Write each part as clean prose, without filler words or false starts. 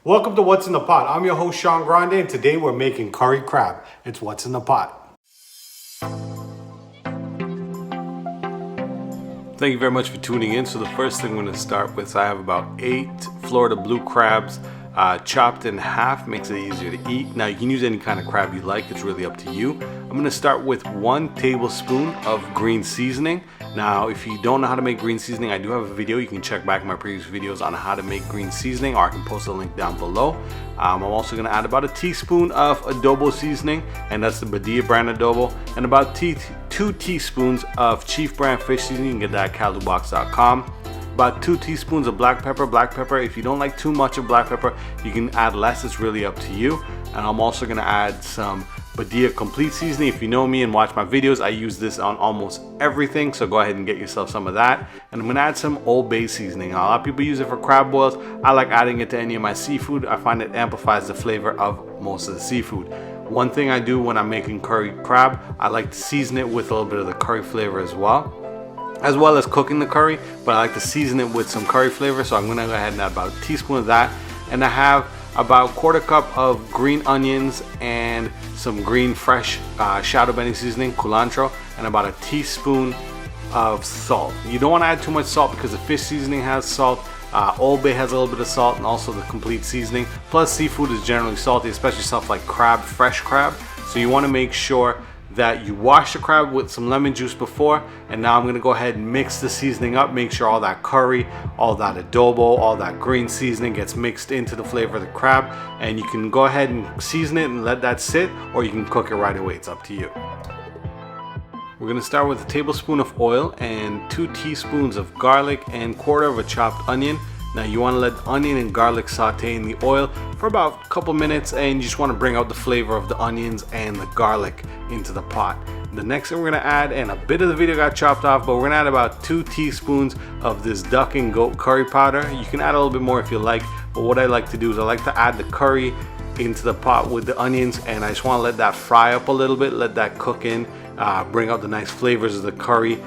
Welcome to What's in the Pot. I'm your host Sean Grande, and today we're making curry crab. It's What's in the Pot. Thank you very much for tuning in. So the first thing I'm going to start with, I have about 8 Florida blue crabs chopped in half, makes it easier to eat. Now you can use any kind of crab you like, it's really up to you. I'm going to start with 1 tablespoon of green seasoning. Now if you don't know how to make green seasoning, I do have a video. You can check back my previous videos on how to make green seasoning, or I can post a link down below. I'm also going to add about a teaspoon of adobo seasoning, and that's the Badia brand adobo, and about 2 teaspoons of Chief brand fish seasoning. You can get that at calobox.com. About 2 teaspoons of black pepper. If you don't like too much of black pepper, you can add less. It's really up to you. And I'm also going to add some Badia complete seasoning. If you know me and watch my videos, I use this on almost everything, so go ahead and get yourself some of that. And I'm going to add some Old Bay seasoning. Now, a lot of people use it for crab boils. I like adding it to any of my seafood. I find it amplifies the flavor of most of the seafood. One thing I do when I'm making curried crab, I like to season it with a little bit of the curry flavor as well as cooking the curry, but I like to season it with some curry flavor. So I'm going to go ahead and add about a teaspoon of that, and I have about 1/4 cup of green onions and some green fresh shadow bending seasoning, culantro, and about a teaspoon of salt. You don't want to add too much salt because the fish seasoning has salt. Old Bay has a little bit of salt, and also the complete seasoning. Plus seafood is generally salty, especially stuff like crab, fresh crab. So you want to make sure that you wash the crab with some lemon juice before. And now I'm going to go ahead and mix the seasoning up. Make sure all that curry, all that adobo, all that green seasoning gets mixed into the flavor of the crab. And you can go ahead and season it and let that sit, or you can cook it right away. It's up to you. We're going to start with a tablespoon of oil and 2 teaspoons of garlic and 1/4 of a chopped onion. Now you want to let the onion and garlic saute in the oil for about a couple minutes, and you just want to bring out the flavor of the onions and the garlic into the pot. The next thing we're going to add, and a bit of the video got chopped off, but we're going to add about 2 teaspoons of this duck and goat curry powder. You can add a little bit more if you like, but what I like to do is I like to add the curry into the pot with the onions, and I just want to let that fry up a little bit, let that cook in. Bring out the nice flavors of the curry.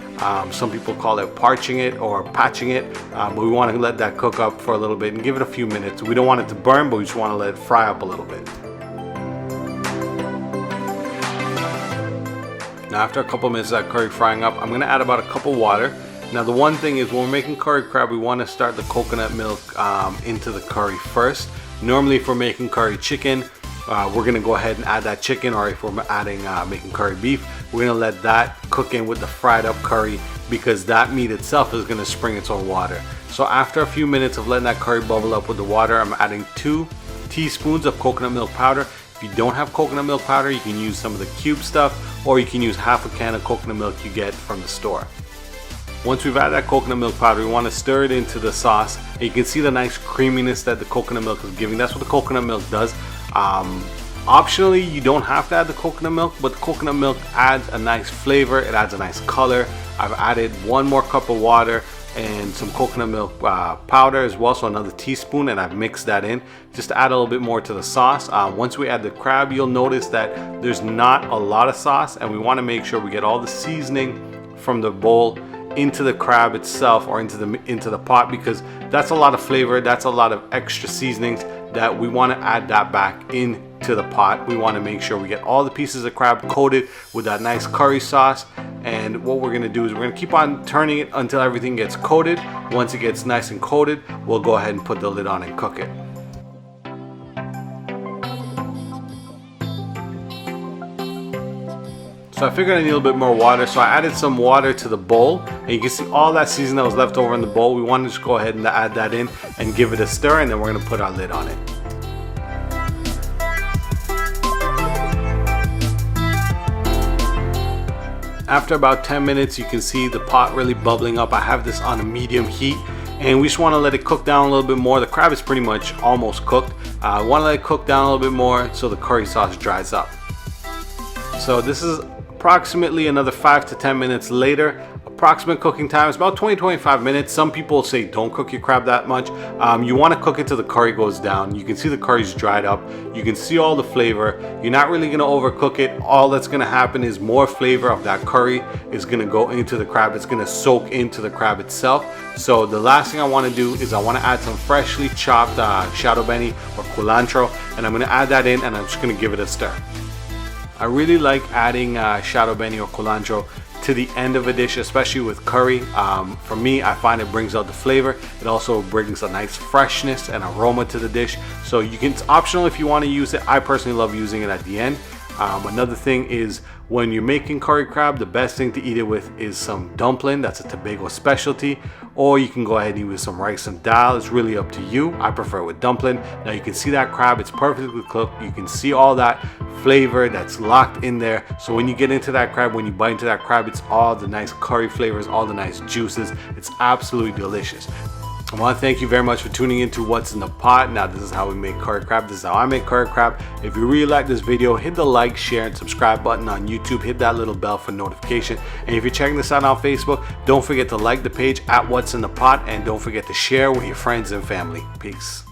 Some people call it parching it or patching it, but we want to let that cook up for a little bit and give it a few minutes. We don't want it to burn, but we just want to let it fry up a little bit. Now after a couple minutes of that curry frying up, I'm going to add about a cup of water. Now the one thing is, when we're making curry crab, we want to start the coconut milk into the curry first. Normally if we're making curry chicken, we're going to go ahead and add that chicken, or if we're making curry beef, we're going to let that cook in with the fried up curry, because that meat itself is going to spring its own water. So after a few minutes of letting that curry bubble up with the water, I'm adding 2 teaspoons of coconut milk powder. If you don't have coconut milk powder, you can use some of the cube stuff, or you can use half a can of coconut milk you get from the store. Once we've added that coconut milk powder, we want to stir it into the sauce, and you can see the nice creaminess that the coconut milk is giving. That's what the coconut milk does. Optionally, you don't have to add the coconut milk, but the coconut milk adds a nice flavor, it adds a nice color. I've added 1 more cup of water and some coconut milk powder as well, so another teaspoon, and I've mixed that in just to add a little bit more to the sauce. Once we add the crab, you'll notice that there's not a lot of sauce, and we want to make sure we get all the seasoning from the bowl into the crab itself, or into the pot, because that's a lot of flavor, that's a lot of extra seasonings that we want to add that back into the pot. We want to make sure we get all the pieces of crab coated with that nice curry sauce. And what we're going to do is we're going to keep on turning it until everything gets coated. Once it gets nice and coated, we'll go ahead and put the lid on and cook it. So I figured I need a little bit more water, so I added some water to the bowl, and you can see all that seasoning that was left over in the bowl. We want to just go ahead and add that in and give it a stir, and then we're going to put our lid on it. After about 10 minutes, you can see the pot really bubbling up. I have this on a medium heat, and we just want to let it cook down a little bit more. The crab is pretty much almost cooked. I want to let it cook down a little bit more so the curry sauce dries up. So this is approximately another 5 to 10 minutes later. Approximate cooking time is about 20-25 minutes. Some people say don't cook your crab that much. You want to cook it till the curry goes down. You can see the curry's dried up. You can see all the flavor. You're not really going to overcook it. All that's going to happen is more flavor of that curry is going to go into the crab. It's going to soak into the crab itself. So the last thing I want to do is I want to add some freshly chopped shadow benny or culantro, and I'm going to add that in, and I'm just going to give it a stir. I really like adding shadow benny or culantro to the end of a dish, especially with curry. For me, I find it brings out the flavor. It also brings a nice freshness and aroma to the dish. So it's optional if you want to use it. I personally love using it at the end. Another thing is when you're making curry crab, the best thing to eat it with is some dumpling. That's a Tobago specialty, or you can go ahead and eat with some rice and dal. It's really up to you. I prefer it with dumpling. Now you can see that crab, it's perfectly cooked. You can see all that flavor that's locked in there. So when you get into that crab, when you bite into that crab, it's all the nice curry flavors, all the nice juices. It's absolutely delicious. I want to thank you very much for tuning into What's in the Pot. Now this is how we make curry crab. This is how I make curry crab. If you really like this video, hit the like, share, and subscribe button on YouTube. Hit that little bell for notification. And if you're checking this out on Facebook, don't forget to like the page at What's in the Pot, and don't forget to share with your friends and family. Peace.